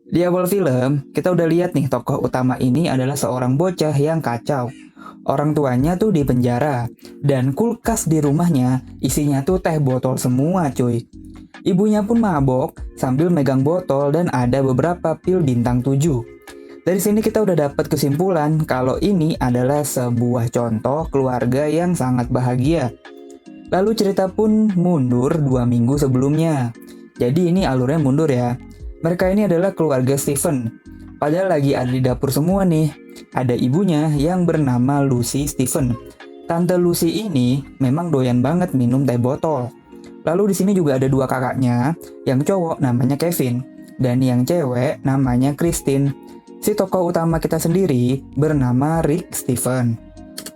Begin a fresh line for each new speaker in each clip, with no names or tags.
Di awal film, kita udah lihat nih tokoh utama ini adalah seorang bocah yang kacau. Orang tuanya tuh di penjara, dan kulkas di rumahnya isinya tuh teh botol semua cuy. Ibunya pun mabok sambil megang botol dan ada beberapa pil bintang 7. Dari sini kita udah dapat kesimpulan kalau ini adalah sebuah contoh keluarga yang sangat bahagia. Lalu cerita pun mundur 2 minggu sebelumnya. Jadi ini alurnya mundur ya. Mereka ini adalah keluarga Stephen. Padahal lagi ada di dapur semua nih. Ada ibunya yang bernama Lucy Stephen. Tante Lucy ini memang doyan banget minum teh botol. Lalu di sini juga ada dua kakaknya, yang cowok namanya Kevin dan yang cewek namanya Christine. Si tokoh utama kita sendiri bernama Rick Stephen.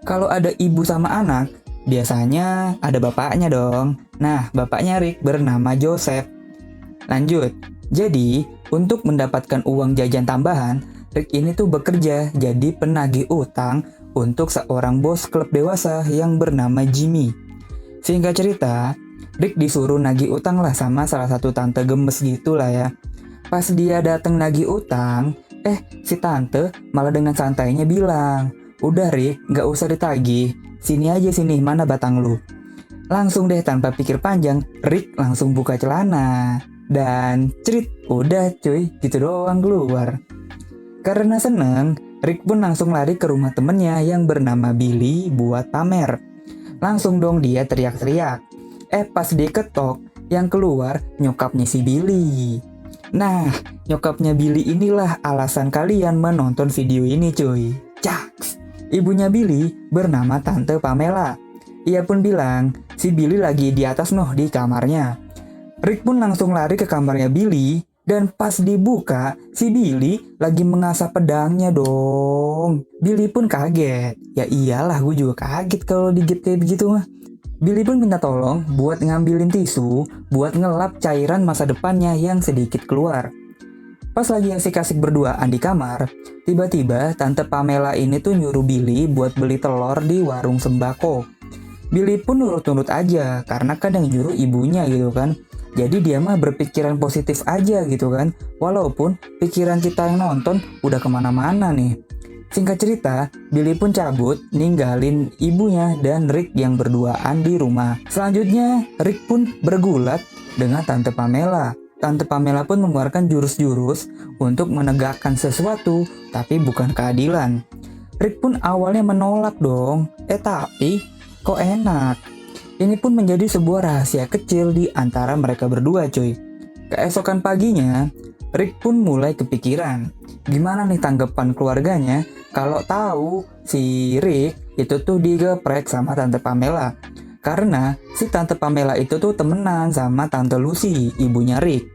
Kalau ada ibu sama anak, biasanya ada bapaknya dong. Nah, bapaknya Rick bernama Joseph. Lanjut. Jadi, untuk mendapatkan uang jajan tambahan, Rick ini tuh bekerja jadi penagih utang untuk seorang bos klub dewasa yang bernama Jimmy. Singkat cerita, Rick disuruh nagih utang lah sama salah satu tante gemes gitu lah ya. Pas dia dateng nagih utang, si tante malah dengan santainya bilang, "Udah Rick, gak usah ditagih, sini aja sini, mana batang lu?" Langsung deh tanpa pikir panjang, Rick langsung buka celana. Dan cerit, udah cuy, gitu doang keluar. Karena seneng, Rick pun langsung lari ke rumah temennya yang bernama Billy buat pamer. Langsung dong dia teriak-teriak. Pas diketok, yang keluar nyokapnya si Billy. Nah, nyokapnya Billy inilah alasan kalian menonton video ini cuy. Caks! Ibunya Billy bernama Tante Pamela. Ia pun bilang, si Billy lagi di atas noh di kamarnya. Rick pun langsung lari ke kamarnya Billy, dan pas dibuka, si Billy lagi mengasah pedangnya dong. Billy pun kaget. Ya iyalah, gue juga kaget kalau digigit kayak begitu mah. Billy pun minta tolong buat ngambilin tisu buat ngelap cairan masa depannya yang sedikit keluar. Pas lagi asik-asik berduaan di kamar, tiba-tiba Tante Pamela ini tuh nyuruh Billy buat beli telur di warung sembako. Billy pun nurut-nurut aja, karena kan yang nyuruh ibunya gitu kan. Jadi dia mah berpikiran positif aja gitu kan. Walaupun pikiran kita yang nonton udah kemana-mana nih. Singkat cerita, Billy pun cabut, ninggalin ibunya dan Rick yang berduaan di rumah. Selanjutnya, Rick pun bergulat dengan Tante Pamela. Tante Pamela pun mengeluarkan jurus-jurus untuk menegakkan sesuatu, tapi bukan keadilan. Rick pun awalnya menolak dong, tapi kok enak. Ini pun menjadi sebuah rahasia kecil di antara mereka berdua cuy. Keesokan paginya, Rick pun mulai kepikiran. Gimana nih tanggapan keluarganya kalau tahu si Rick itu tuh digeprek sama Tante Pamela. Karena si Tante Pamela itu tuh temenan sama Tante Lucy, ibunya Rick.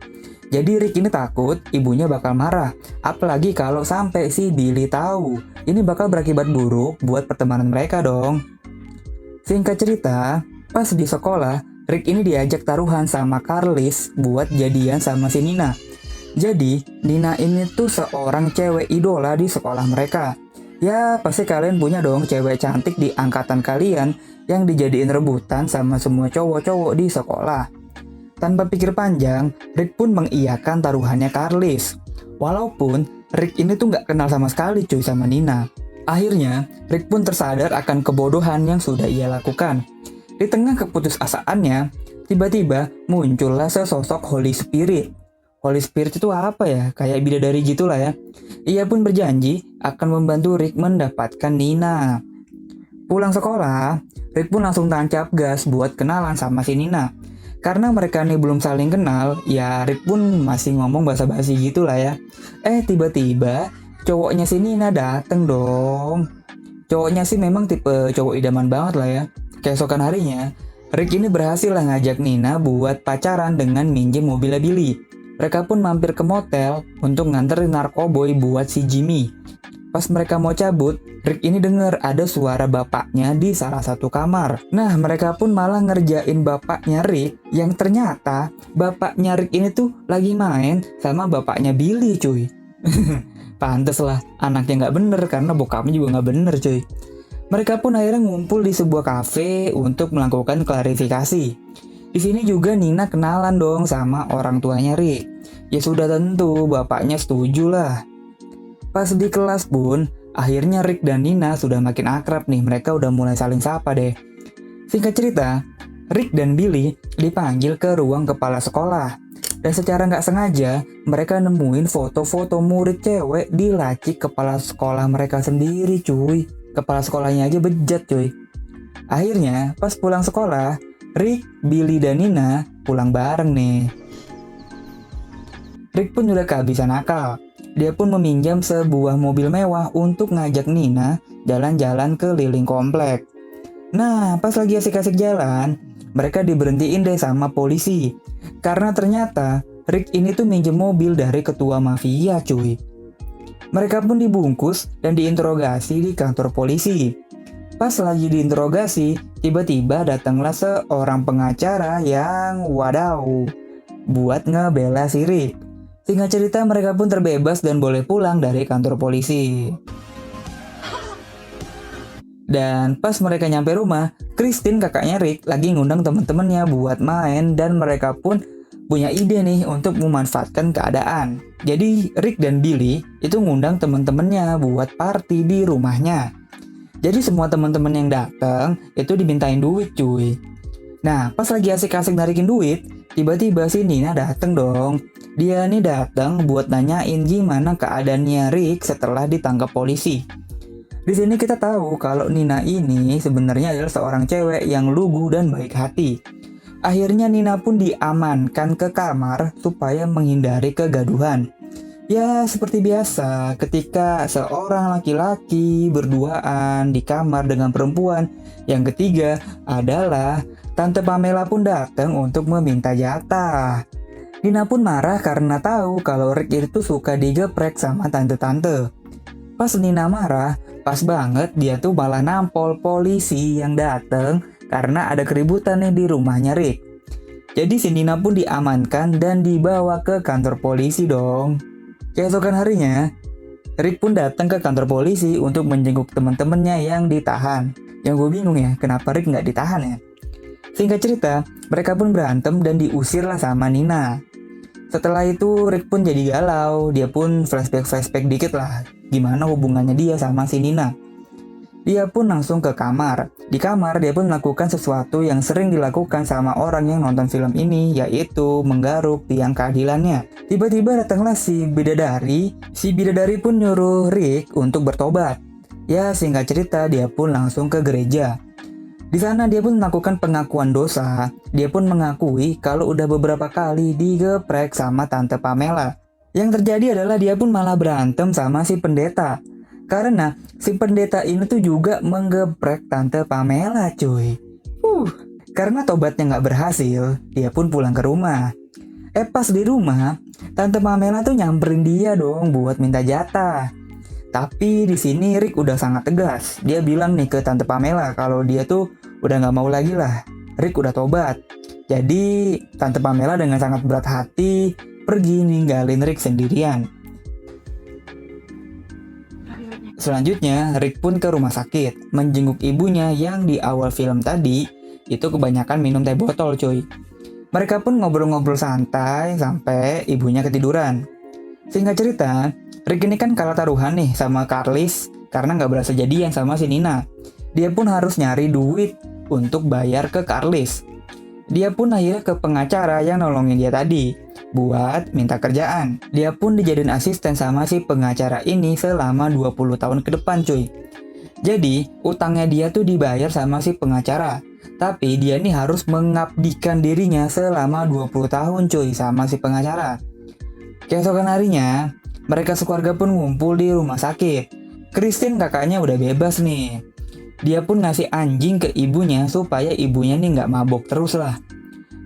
Jadi Rick ini takut ibunya bakal marah. Apalagi kalau sampai si Billy tahu. Ini bakal berakibat buruk buat pertemanan mereka dong. Singkat cerita, pas di sekolah, Rick ini diajak taruhan sama Carlis buat jadian sama si Nina. Jadi, Nina ini tuh seorang cewek idola di sekolah mereka. Ya, pasti kalian punya dong cewek cantik di angkatan kalian yang dijadiin rebutan sama semua cowok-cowok di sekolah. Tanpa pikir panjang, Rick pun mengiyakan taruhannya Carlis. Walaupun Rick ini tuh nggak kenal sama sekali cuy sama Nina. Akhirnya, Rick pun tersadar akan kebodohan yang sudah ia lakukan. Di tengah keputusasaannya, tiba-tiba muncullah sesosok Holy Spirit. Holy Spirit itu apa ya? Kayak bidadari gitulah ya. Ia pun berjanji akan membantu Rick mendapatkan Nina. Pulang sekolah, Rick pun langsung tancap gas buat kenalan sama si Nina. Karena mereka nih belum saling kenal, ya Rick pun masih ngomong basa-basi gitulah ya. Tiba-tiba cowoknya si Nina dateng dong. Cowoknya sih memang tipe cowok idaman banget lah ya. Keesokan harinya, Rick ini berhasil lah ngajak Nina buat pacaran dengan minjem mobilnya Billy. Mereka pun mampir ke motel untuk nganterin narkoboy buat si Jimmy. Pas mereka mau cabut, Rick ini denger ada suara bapaknya di salah satu kamar. Nah, mereka pun malah ngerjain bapaknya Rick, yang ternyata bapaknya Rick ini tuh lagi main sama bapaknya Billy cuy. Pantes lah, anaknya nggak bener karena bokapnya juga nggak bener cuy. Mereka pun akhirnya ngumpul di sebuah kafe untuk melakukan klarifikasi. Di sini juga Nina kenalan dong sama orang tuanya Rick. Ya sudah tentu bapaknya setuju lah. Pas di kelas pun, akhirnya Rick dan Nina sudah makin akrab nih. Mereka udah mulai saling sapa deh. Singkat cerita, Rick dan Billy dipanggil ke ruang kepala sekolah. Dan secara nggak sengaja, mereka nemuin foto-foto murid cewek di laci kepala sekolah mereka sendiri cuy. Kepala sekolahnya aja bejat cuy. Akhirnya, pas pulang sekolah, Rick, Billy, dan Nina pulang bareng nih. Rick pun udah kehabisan akal. Dia pun meminjam sebuah mobil mewah untuk ngajak Nina jalan-jalan keliling komplek. Nah, pas lagi asik-asik jalan, mereka diberhentiin deh sama polisi. Karena ternyata Rick ini tuh minjem mobil dari ketua mafia cuy. Mereka pun dibungkus dan diinterogasi di kantor polisi. Pas lagi diinterogasi, tiba-tiba datanglah seorang pengacara yang wadaw buat ngebela si Rick. Singkat cerita mereka pun terbebas dan boleh pulang dari kantor polisi. Dan pas mereka nyampe rumah, Christine kakaknya Rick lagi ngundang teman-temannya buat main dan mereka pun punya ide nih untuk memanfaatkan keadaan. Jadi Rick dan Billy itu ngundang teman-temannya buat party di rumahnya. Jadi semua teman-teman yang datang itu dimintain duit cuy. Nah pas lagi asik-asik narikin duit, tiba-tiba si Nina dateng dong. Dia nih datang buat nanyain gimana keadaannya Rick setelah ditangkap polisi. Di sini kita tahu kalau Nina ini sebenarnya adalah seorang cewek yang lugu dan baik hati. Akhirnya Nina pun diamankan ke kamar supaya menghindari kegaduhan. Ya seperti biasa ketika seorang laki-laki berduaan di kamar dengan perempuan, yang ketiga adalah Tante Pamela pun datang untuk meminta jatah. Nina pun marah karena tahu kalau Rick itu suka digeprek sama tante-tante. Pas Nina marah, pas banget dia tuh malah nampol polisi yang dateng karena ada keributan nih di rumahnya Rick. Jadi si Nina pun diamankan dan dibawa ke kantor polisi dong. Keesokan harinya, Rick pun datang ke kantor polisi untuk menjenguk teman-temannya yang ditahan. Yang gue bingung ya, kenapa Rick nggak ditahan ya? Singkat cerita, mereka pun berantem dan diusir lah sama Nina. Setelah itu Rick pun jadi galau, dia pun flashback dikit lah gimana hubungannya dia sama si Nina. Dia pun langsung ke kamar. Di kamar dia pun melakukan sesuatu yang sering dilakukan sama orang yang nonton film ini, yaitu menggaruk tiang keadilannya. Tiba-tiba datanglah si bidadari. Si bidadari pun nyuruh Rick untuk bertobat. Ya singkat cerita dia pun langsung ke gereja. Di sana dia pun melakukan pengakuan dosa. Dia pun mengakui kalau udah beberapa kali digeprek sama Tante Pamela. Yang terjadi adalah dia pun malah berantem sama si pendeta. Karena si pendeta ini tuh juga menggeprek Tante Pamela cuy. Karena tobatnya nggak berhasil, dia pun pulang ke rumah. Pas di rumah, Tante Pamela tuh nyamperin dia dong buat minta jatah. Tapi di sini Rick udah sangat tegas. Dia bilang nih ke Tante Pamela kalau dia tuh udah nggak mau lagi lah. Rick udah tobat. Jadi Tante Pamela dengan sangat berat hati pergi ninggalin Rick sendirian. Selanjutnya Rick pun ke rumah sakit menjenguk ibunya yang di awal film tadi itu kebanyakan minum teh botol cuy. Mereka pun ngobrol-ngobrol santai sampai ibunya ketiduran. Singkat cerita, Rick ini kan kalah taruhan nih sama Carlis karena nggak berhasil jadian sama si Nina. Dia pun harus nyari duit untuk bayar ke Carlis. Dia pun akhirnya ke pengacara yang nolongin dia tadi buat minta kerjaan. Dia pun dijadiin asisten sama si pengacara ini selama 20 tahun ke depan cuy. Jadi utangnya dia tuh dibayar sama si pengacara. Tapi dia nih harus mengabdikan dirinya selama 20 tahun cuy sama si pengacara. Keesokan harinya, mereka sekeluarga pun ngumpul di rumah sakit. Christine kakaknya udah bebas nih. Dia pun ngasih anjing ke ibunya supaya ibunya nih nggak mabok terus lah.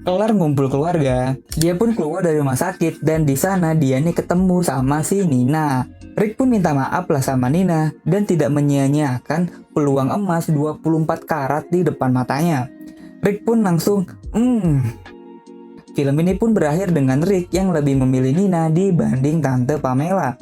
Kelar ngumpul keluarga, dia pun keluar dari rumah sakit dan di sana dia nih ketemu sama si Nina. Rick pun minta maaf lah sama Nina dan tidak menyia-nyiakan peluang emas 24 karat di depan matanya. Rick pun langsung, Film ini pun berakhir dengan Rick yang lebih memilih Nina dibanding Tante Pamela.